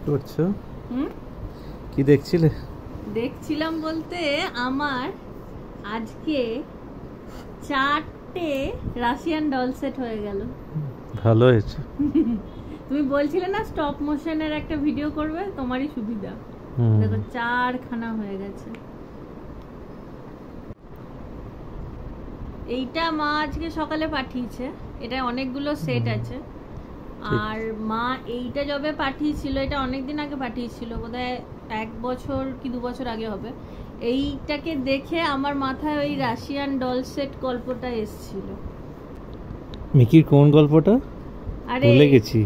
করছো? কি দেখছিলে? দেখছিলাম বলতে আমার আজকে 4টে রাশিয়ান ডল সেট হয়ে গেল। ভালো হয়েছে। তুমি বলছিলে না স্টপ মোশনের একটা ভিডিও করবে, তোমারই সুবিধা। দেখো 4খানা হয়ে গেছে। এইটা মা আজকে সকালে পাঠিয়েছে, এটা অনেকগুলো সেট আছে। আর মা এইটা যবে পাঠিয়েছিল, এটা অনেকদিন আগে পাঠিয়েছিল, বোধহয় 1 বছর কি 2 বছর আগে হবে। এইটাকে দেখে আমার মাথায় ওই রাশিয়ান ডল সেট গল্পটা এসেছিল। মিকির কোন গল্পটা? আরে ভুলে গেছি।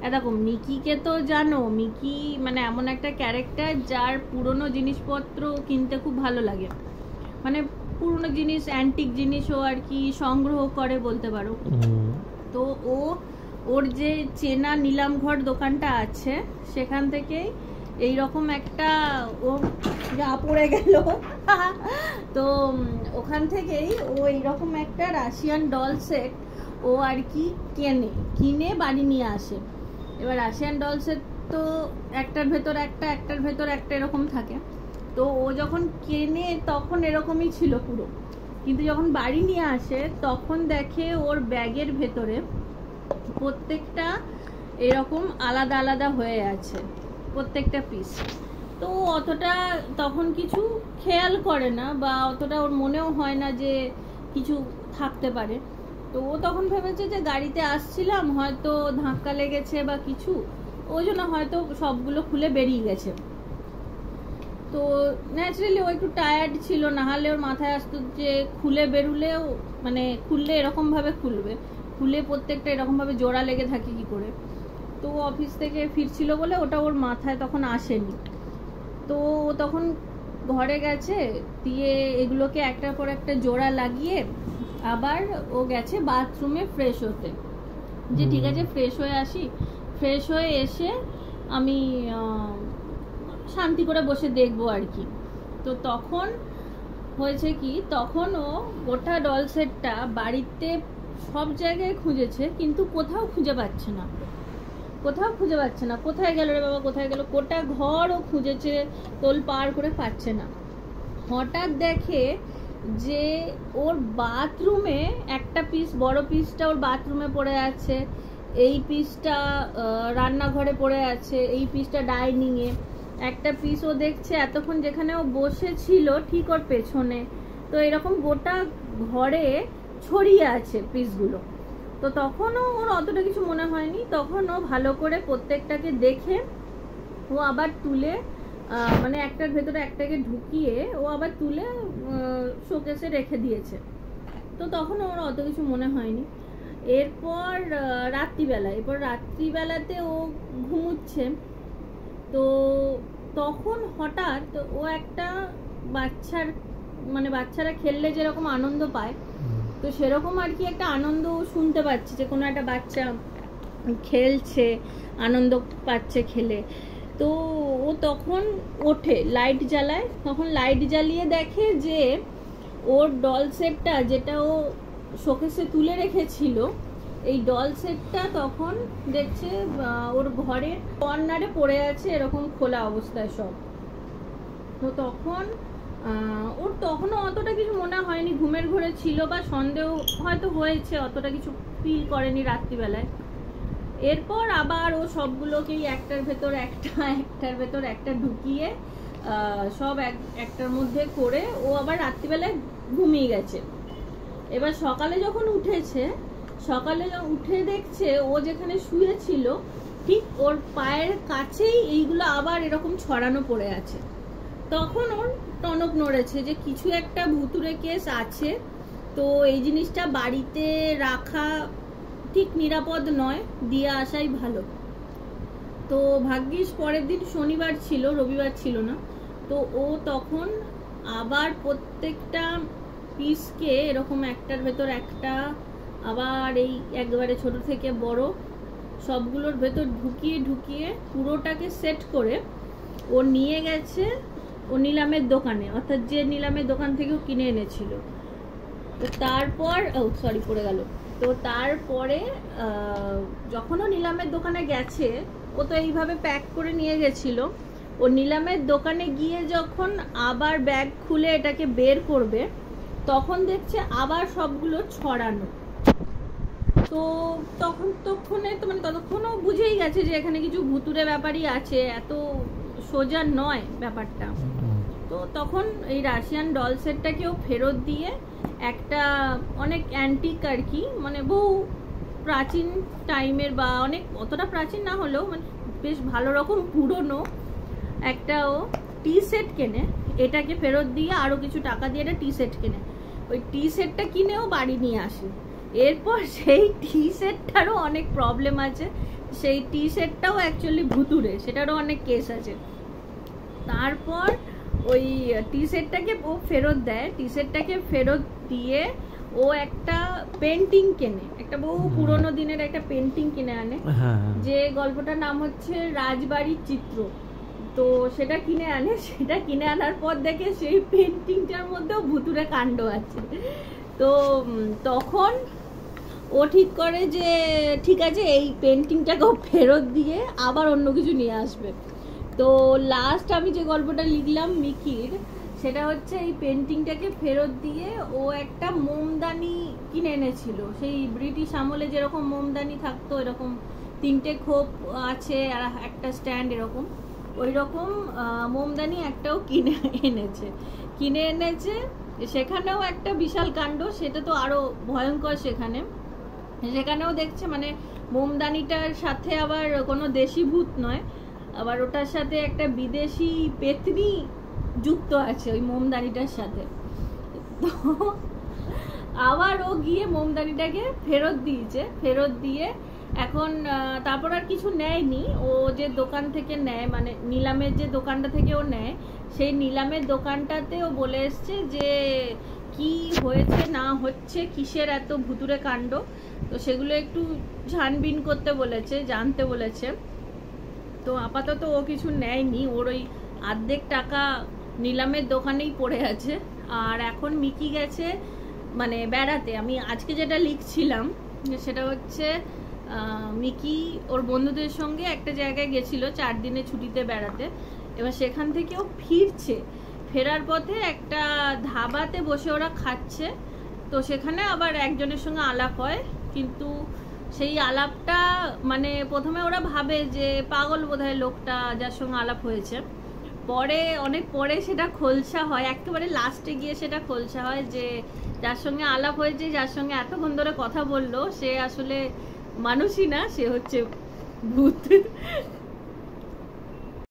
এরকম মিকিকে তো জানো, মিকি মানে এমন একটা ক্যারেক্টার যার পুরনো জিনিসপত্র কিনতে খুব ভালো লাগে। মানে পুরনো জিনিস, অ্যান্টিক জিনিস ও আর কি সংগ্রহ করে বলতে পারো। তো ওর যে চেনা নিলামঘর দোকানটা আছে, সেখান থেকে এইরকম একটা ও যা পড়ে গেল তো ওখান থেকেই ও এইরকম একটা রাশিয়ান ডল সেট ও আর কি কিনে বাড়ি নিয়ে আসে। এবার রাশিয়ান ডল সেট তো একটার ভেতর একটা এরকম থাকে। তো ও যখন কেনে তখন এরকমই ছিল পুরো, কিন্তু যখন বাড়ি নিয়ে আসে তখন দেখে ওর ব্যাগের ভেতরে প্রত্যেকটা এরকম আলাদা আলাদা হয়ে আছে, প্রত্যেকটা পিস। তো অতটা তখন কিছু খেয়াল করে না, বা অতটা ওর মনেও হয় না যে কিছু থাকতে পারে। তো ও তখন ভেবেছে যে গাড়িতে আসছিলাম, হয়তো ধাক্কা লেগেছে বা কিছু, ওই জন্য হয়তো সবগুলো খুলে বেরিয়ে গেছে। তো ন্যাচারালি ও একটু টায়ার্ড ছিল, না হলে ওর মাথায় আসতো যে খুলে বেরুলেও মানে খুললে এরকম ভাবে খুলে প্রত্যেকটা এরকম ভাবে জোড়া লেগে থাকে কি করে। তো অফিস থেকে ফিরছিল বলে ওটা ওর মাথায় তখন আসেনি। তো ও তখন ঘরে গেছে, দিয়ে এগুলোকে একটার পর একটা জোড়া লাগিয়ে আবার ও গেছে বাথরুমে ফ্রেশ হতে, যে ঠিক আছে ফ্রেশ হয়ে আসি। ফ্রেশ হয়ে এসে আমি শান্তি করে বসে দেখবো আর কি। তো তখন হয়েছে কি, তখন ও গোটা ডল সেটটা বাড়িতে সব জায়গায় খুঁজেছে, কিন্তু কোথাও খুঁজে পাচ্ছে না। কোথায় গেল রে বাবা, কোথায় গেল? গোটা ঘর ও খুঁজেছে, তোল পার করে পাচ্ছে না। হঠাৎ দেখে যে ওর বাথরুমে একটা পিস, বড় পিসটা ওর বাথরুমে পড়ে আছে, এই পিসটা রান্নাঘরে পড়ে আছে, এই পিসটা ডাইনিং এ, একটা পিস ও দেখছে এতক্ষণ যেখানে ও বসেছিল ঠিক ওর পেছনে। তো এরকম গোটা ঘরে ছড়িয়ে আছে পিসগুলো। তো তখনও ওর অতটা কিছু মনে হয়নি, তখন ও ভালো করে প্রত্যেকটাকে দেখে ও আবার তুলে মানে একটার ভেতরে একটাকে ঢুকিয়ে ও আবার তুলে শোকেসে রেখে দিয়েছে। তো তখন ওর অত কিছু মনে হয়নি। এরপর রাত্রিবেলাতে ও ঘুমুচ্ছে। তো তখন হঠাৎ ও একটা বাচ্চারা খেললে যেরকম আনন্দ পায়, তো সেরকম আর কি একটা আনন্দ শুনতে পাচ্ছে, যে কোনো একটা বাচ্চা খেলছে, আনন্দ পাচ্ছে খেলে। তো ও তখন ওঠে, লাইট জ্বালায়, তখন লাইট জ্বালিয়ে দেখে যে ওর ডল সেটটা যেটা ও শোকেসে তুলে রেখেছিল, এই ডল সেটটা তখন দেখছে ওর ঘরের কর্নারে পড়ে আছে এরকম খোলা অবস্থায় সব। তো তখন ওর তখনও অতটা কিছু মনে হয়নি, ঘুমের ঘরে ছিল বা সন্দেহ হয়তো হয়েছে, অতটা কিছু ফিল করেনি রাত্রিবেলায়। এরপর আবার ও সবগুলোকেই একটার ভেতর একটা ঢুকিয়ে সব একটার মধ্যে করে ও আবার রাত্রিবেলায় ঘুমিয়ে গেছে। এবার সকালে যখন উঠে দেখছে ও যেখানে শুয়েছিল ঠিক ওর পায়ের কাছেই এইগুলো আবার এরকম ছড়ানো পড়ে আছে। তখন ওর টনক নড়েছে যে কিছু একটা ভুতুড়ে কেস আছে, তো এই জিনিসটা বাড়িতে রাখা ঠিক নিরাপদ নয়, দিয়ে আসাই ভালো। তো ভাগ্যিস পরের দিন শনিবার ছিল, রবিবার ছিল না। তো ও তখন আবার প্রত্যেকটা পিসকে এরকম একটার ভেতর একটা আবার এই একবারে ছোট থেকে বড় সবগুলোর ভেতর ঢুকিয়ে পুরোটাকে সেট করে ও নিয়ে গেছে ও নিলামের দোকানে, অর্থাৎ যে নিলামের দোকান থেকেও কিনে এনেছিল। তো তারপর পড়ে গেল। তো তারপরে যখন ও নিলামের দোকানে গেছে, ও তো এইভাবে প্যাক করে নিয়ে গেছিল, ও নিলামের দোকানে গিয়ে যখন আবার ব্যাগ খুলে এটাকে বের করবে, তখন দেখছে আবার সবগুলো ছড়ানো। তো ততক্ষণে তো মানে ততক্ষণও বুঝেই গেছে যে এখানে কিছু ভুতুরে ব্যাপারই আছে, এত সোজা নয় ব্যাপারটা। তো তখন এই রাশিয়ান ডল সেটটাকেও ফেরত দিয়ে একটা অনেক অ্যান্টিক আর কি, মানে বহু প্রাচীন টাইমের, বা অনেক অতটা প্রাচীন না হলেও মানে বেশ ভালো রকম পুরনো একটা ও টি সেট কেনে। এটাকে ফেরত দিয়ে আরও কিছু টাকা দিয়ে একটা টি সেট কেনে। ওই টি সেটটা কিনেও বাড়ি নিয়ে আসে। এরপর সেই টি সেটটারও অনেক প্রবলেম আছে, সেই টি সেটটাও অ্যাকচুয়ালি ভুতুরে, সেটারও অনেক কেস আছে। তারপর ওই টি সেটটাকে ও ফেরত দেয়, টি সেটটাকে ফেরত দিয়ে ও একটা পেন্টিং কেনে, একটা বহু পুরোনো দিনের একটা পেন্টিং কিনে আনে, যে গল্পটার নাম হচ্ছে রাজবাড়ির চিত্র। তো সেটা কিনে আনে, সেটা কিনে আনার পর দেখে সেই পেন্টিংটার মধ্যেও ভুতুরে কাণ্ড আছে। তো তখন ও ঠিক করে যে ঠিক আছে এই পেন্টিংটাকেও ফেরত দিয়ে আবার অন্য কিছু নিয়ে আসবে। তো লাস্ট আমি যে গল্পটা লিখলাম মিকির, সেটা হচ্ছে এই পেন্টিংটাকে ফেরত দিয়ে ও একটা মোমদানি কিনে এনেছিল, সেই ব্রিটিশ আমলে যেরকম মোমদানি থাকতো, এরকম 3টে খোপ আছে আর একটা স্ট্যান্ড, এরকম ওই রকম মোমদানি একটাও কিনে এনেছে। সেখানেও একটা বিশাল কাণ্ড, সেটা তো আরো ভয়ঙ্কর। সেখানেও দেখছে মানে মোমদানিটার সাথে আবার কোনো দেশি ভূত নয়, আবার ওটার সাথে একটা বিদেশি পেতনি যুক্ত আছে ওই মোমদানিটার সাথে। তো আবার ও গিয়ে মোমদানিটাকে ফেরত দিয়েছে, ফেরত দিয়ে এখন তারপর আর কিছু নেয়নি। ও যে দোকান থেকে নেয়, মানে নিলামের যে দোকানটা থেকে ও নেয়, সেই নিলামের দোকানটাতে ও বলে এসছে যে কি হয়েছে না হচ্ছে, কিসের এত ভুতুরে কাণ্ড, তো সেগুলো একটু ছানবিন করতে বলেছে, জানতে বলেছে। তো আপাতত ও কিছু নেয়নি, ওর ওই অর্ধেক টাকা নিলামের দোকানেই পড়ে আছে। আর এখন মিকি গেছে মানে বেড়াতে। আমি আজকে যেটা লিখছিলাম সেটা হচ্ছে মিকি ওর বন্ধুদের সঙ্গে একটা জায়গায় গেছিল 4 দিনের ছুটিতে বেড়াতে। এবার সেখান থেকে ও ফিরছে, ফেরার পথে একটা ধাবাতে বসে ওরা খাচ্ছে। তো সেখানে আবার একজনের সঙ্গে আলাপ হয়, কিন্তু সেই আলাপটা মানে প্রথমে ওরা ভাবে যে পাগল বোধহয় লোকটা যার সঙ্গে আলাপ হয়েছে। পরে অনেক পরে সেটা খোলসা হয়, একেবারে লাস্টে গিয়ে সেটা খোলসা হয় যে যার সঙ্গে আলাপ হয়েছে, যার সঙ্গে এতক্ষণ ধরে কথা বললো, সে আসলে মানুষই না, সে হচ্ছে ভূত।